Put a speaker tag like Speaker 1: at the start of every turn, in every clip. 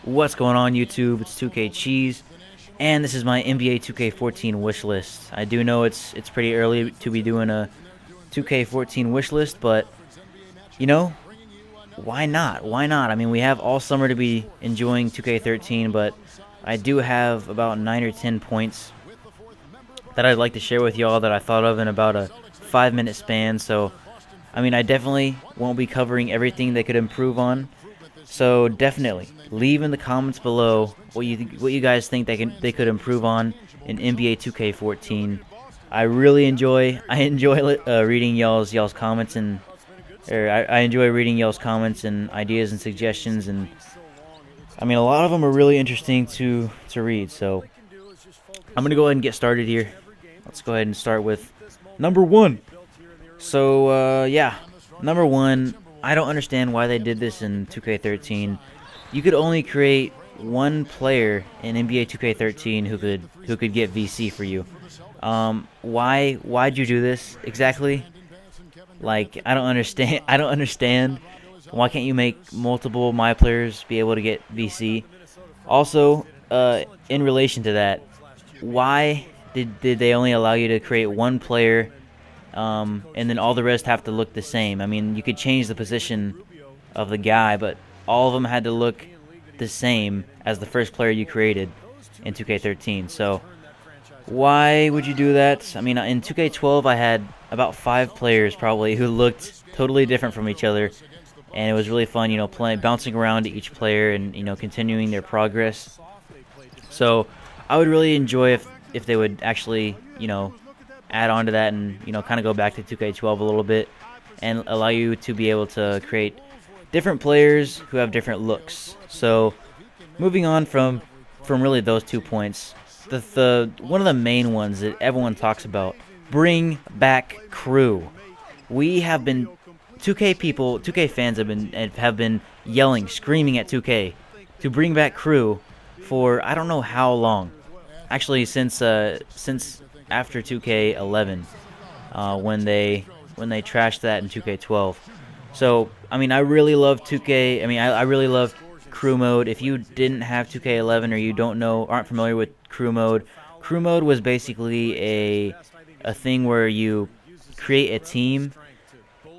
Speaker 1: What's going on, YouTube? It's 2K Cheese, and this is my NBA 2K14 wishlist. I do know it's pretty early to be doing a 2K14 wishlist, but you know, why not? Why not? I mean, we have all summer to be enjoying 2K13, but I do have about 9 or 10 points that I'd like to share with y'all that I thought of in about a 5-minute span. So, I mean, I definitely won't be covering everything they could improve on. So definitely leave in the comments below what you guys think they could improve on in NBA 2K14. I enjoy reading y'all's comments I enjoy reading y'all's comments and ideas and suggestions, and I mean, a lot of them are really interesting to read. So I'm gonna go ahead and get started here. Let's go ahead and start with number one. So yeah, number one. I don't understand why they did this in 2K13. You could only create one player in NBA 2K13 who could get VC for you. Why'd you do this exactly? Like, I don't understand. I don't understand. Why can't you make multiple my players be able to get VC? Also, in relation to that, why did they only allow you to create one player? And then all the rest have to look the same. I mean, you could change the position of the guy, but all of them had to look the same as the first player you created in 2K13. So why would you do that? I mean, in 2K12 I had about 5 players probably who looked totally different from each other, and it was really fun, bouncing around to each player and continuing their progress. So I would really enjoy if they would actually add on to that and kind of go back to 2K12 a little bit and allow you to be able to create different players who have different looks. So moving on from really those 2 points, the one of the main ones that everyone talks about, bring back crew. We have been 2K fans have been yelling, screaming at 2K to bring back crew for I don't know how long. Actually, since after 2K11, when they trashed that in 2K12. So I mean, I really love 2K. I mean, I really love crew mode. If you didn't have 2K11 or you aren't familiar with crew mode was basically a thing where you create a team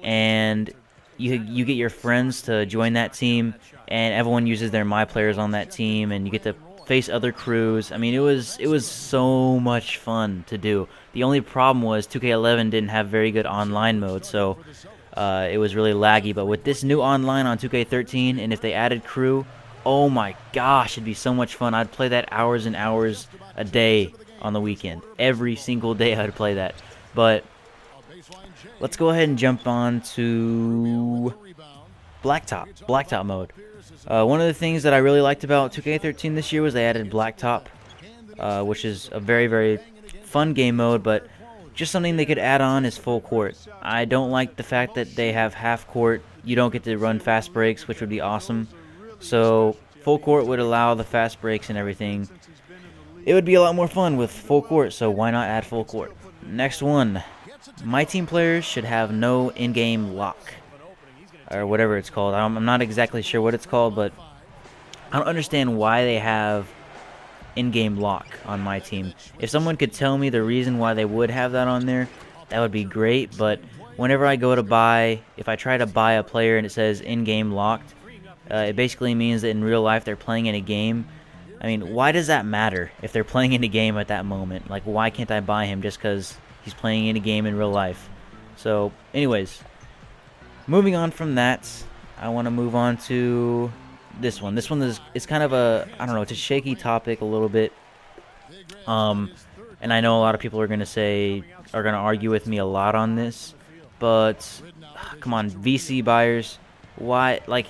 Speaker 1: and you get your friends to join that team, and everyone uses their my players on that team, and you get to face other crews. I mean, it was so much fun to do. The only problem was 2K11 didn't have very good online mode, so it was really laggy. But with this new online on 2K13, and if they added crew, oh my gosh, it'd be so much fun. I'd play that hours and hours a day on the weekend. Every single day I'd play that. But let's go ahead and jump on to Blacktop mode. One of the things that I really liked about 2K13 this year was they added Blacktop, which is a very, very fun game mode, but just something they could add on is full court. I don't like the fact that they have half court. You don't get to run fast breaks, which would be awesome. So full court would allow the fast breaks and everything. It would be a lot more fun with full court, so why not add full court? Next one. MyTEAM players should have no in-game lock, or whatever it's called. I'm not exactly sure what it's called, but I don't understand why they have in-game lock on MyTEAM. If someone could tell me the reason why they would have that on there, that would be great. But whenever I go to if I try to buy a player and it says in-game locked, it basically means that in real life they're playing in a game. I mean, why does that matter if they're playing in a game at that moment? Like, why can't I buy him just because he's playing in a game in real life? So, anyways, moving on from that, I want to move on to this one. This one is kind of it's a shaky topic a little bit. And I know a lot of people are going to argue with me a lot on this, but come on, VC buyers, why? Like,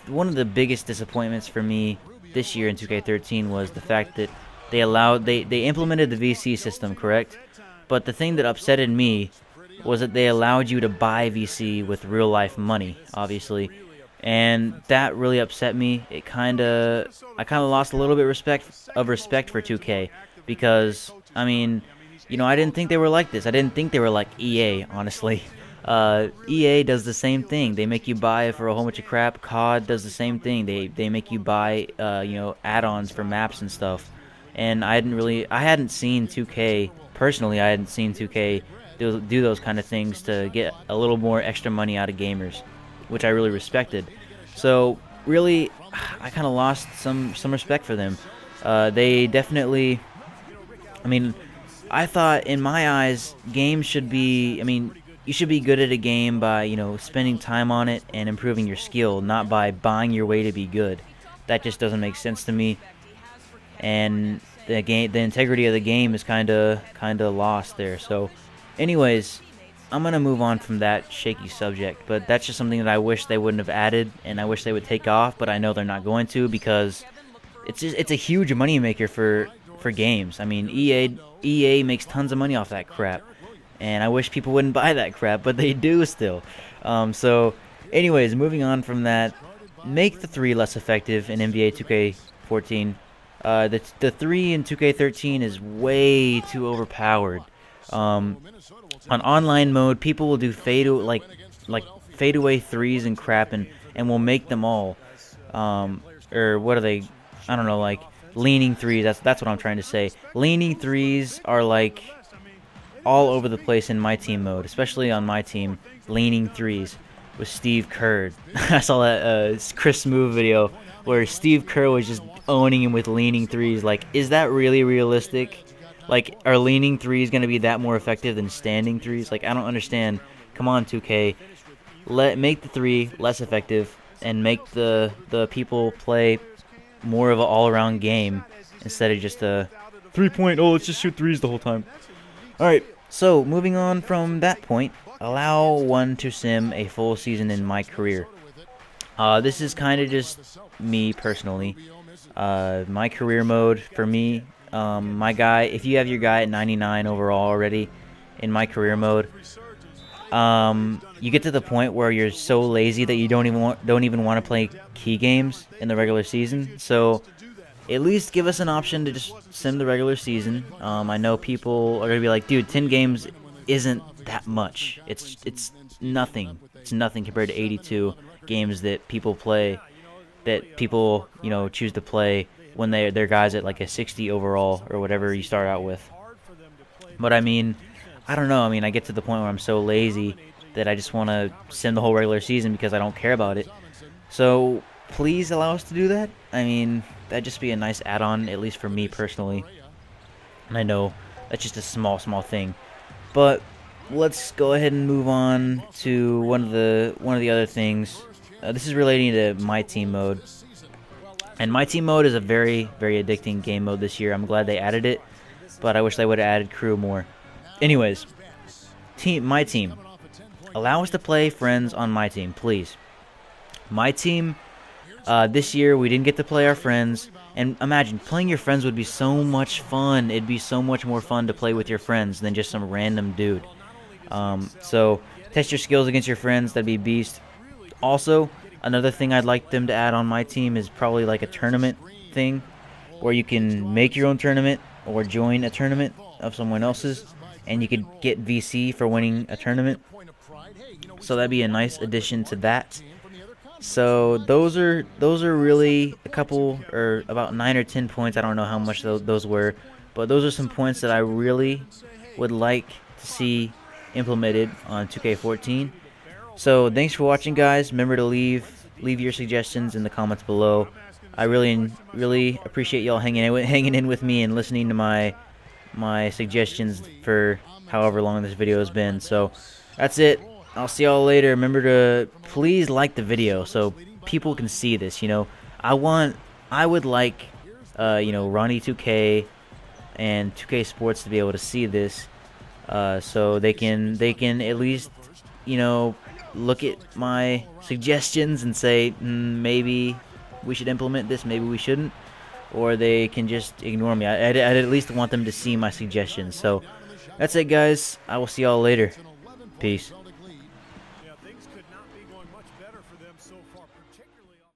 Speaker 1: one of the biggest disappointments for me this year in 2K13 was the fact that they implemented the VC system, correct? But the thing that upsetted me was that they allowed you to buy VC with real life money, obviously, and that really upset me. I kind of lost a little bit of respect for 2K, because I mean, I didn't think they were like this. I didn't think they were like EA, honestly. EA does the same thing. They make you buy for a whole bunch of crap. COD does the same thing. They make you buy add-ons for maps and stuff. And I hadn't seen 2K personally. I hadn't seen 2K do those kind of things to get a little more extra money out of gamers, which I really respected. So really, I kind of lost some respect for them. They definitely, I mean, I thought in my eyes, games should be, you should be good at a game by, spending time on it and improving your skill, not by buying your way to be good. That just doesn't make sense to me. And the integrity of the game is kind of lost there. So, anyways, I'm gonna move on from that shaky subject. But that's just something that I wish they wouldn't have added, and I wish they would take off. But I know they're not going to, because it's a huge moneymaker for games. I mean, EA makes tons of money off that crap, and I wish people wouldn't buy that crap, but they do still. So, anyways, moving on from that, make the 3 less effective in NBA 2K14. The 3 in 2K13 is way too overpowered. On online mode, people will do fadeaway threes and crap, and will make them all. Or what are they? I don't know, like leaning threes. That's what I'm trying to say. Leaning threes are like all over the place in MyTEAM mode, especially on MyTEAM. Leaning threes with Steve Kerr. I saw that Chris Smooth video where Steve Kerr was just owning him with leaning threes. Like, is that really realistic? Like, are leaning threes going to be that more effective than standing threes? Like, I don't understand. Come on, 2K. Make the 3 less effective and make the people play more of an all-around game instead of just a 3-point, oh, let's just shoot threes the whole time. Alright, so moving on from that point, allow one to sim a full season in MyCAREER. This is kind of just me personally. MyCAREER mode for me, my guy, if you have your guy at 99 overall already in MyCAREER mode, you get to the point where you're so lazy that you don't even want to play key games in the regular season. So at least give us an option to just sim the regular season. I know people are gonna be like, dude, 10 games isn't that much. It's nothing. It's nothing compared to 82 games that people play, that people choose to play when they're guys at like a 60 overall or whatever you start out with. But I mean, I don't know. I mean, I get to the point where I'm so lazy that I just want to sim the whole regular season because I don't care about it. So please allow us to do that. I mean, that'd just be a nice add-on, at least for me personally. And I know that's just a small thing. But let's go ahead and move on to one of the other things. This is relating to MyTEAM mode. And MyTEAM mode is a very, very addicting game mode this year. I'm glad they added it, but I wish they would have added crew more. Anyways, MyTEAM. Allow us to play friends on MyTEAM, please. MyTEAM, this year we didn't get to play our friends. And imagine, playing your friends would be so much fun. It'd be so much more fun to play with your friends than just some random dude. So, test your skills against your friends. That'd be beast. Also, another thing I'd like them to add on MyTEAM is probably like a tournament thing, where you can make your own tournament or join a tournament of someone else's, and you could get VC for winning a tournament. So that'd be a nice addition to that. So those are really a couple, or about 9 or 10 points. I don't know how much those were, but those are some points that I really would like to see implemented on 2K14. So thanks for watching, guys. Remember to leave your suggestions in the comments below. I really appreciate y'all hanging in with me and listening to my suggestions for however long this video has been. So that's it. I'll see y'all later. Remember to please like the video so people can see this. I would like Ronnie 2K and 2K Sports to be able to see this, so they can at least look at my suggestions and say, maybe we should implement this, maybe we shouldn't, or they can just ignore me. I'd at least want them to see my suggestions. So that's it, guys. I will see y'all later. Peace.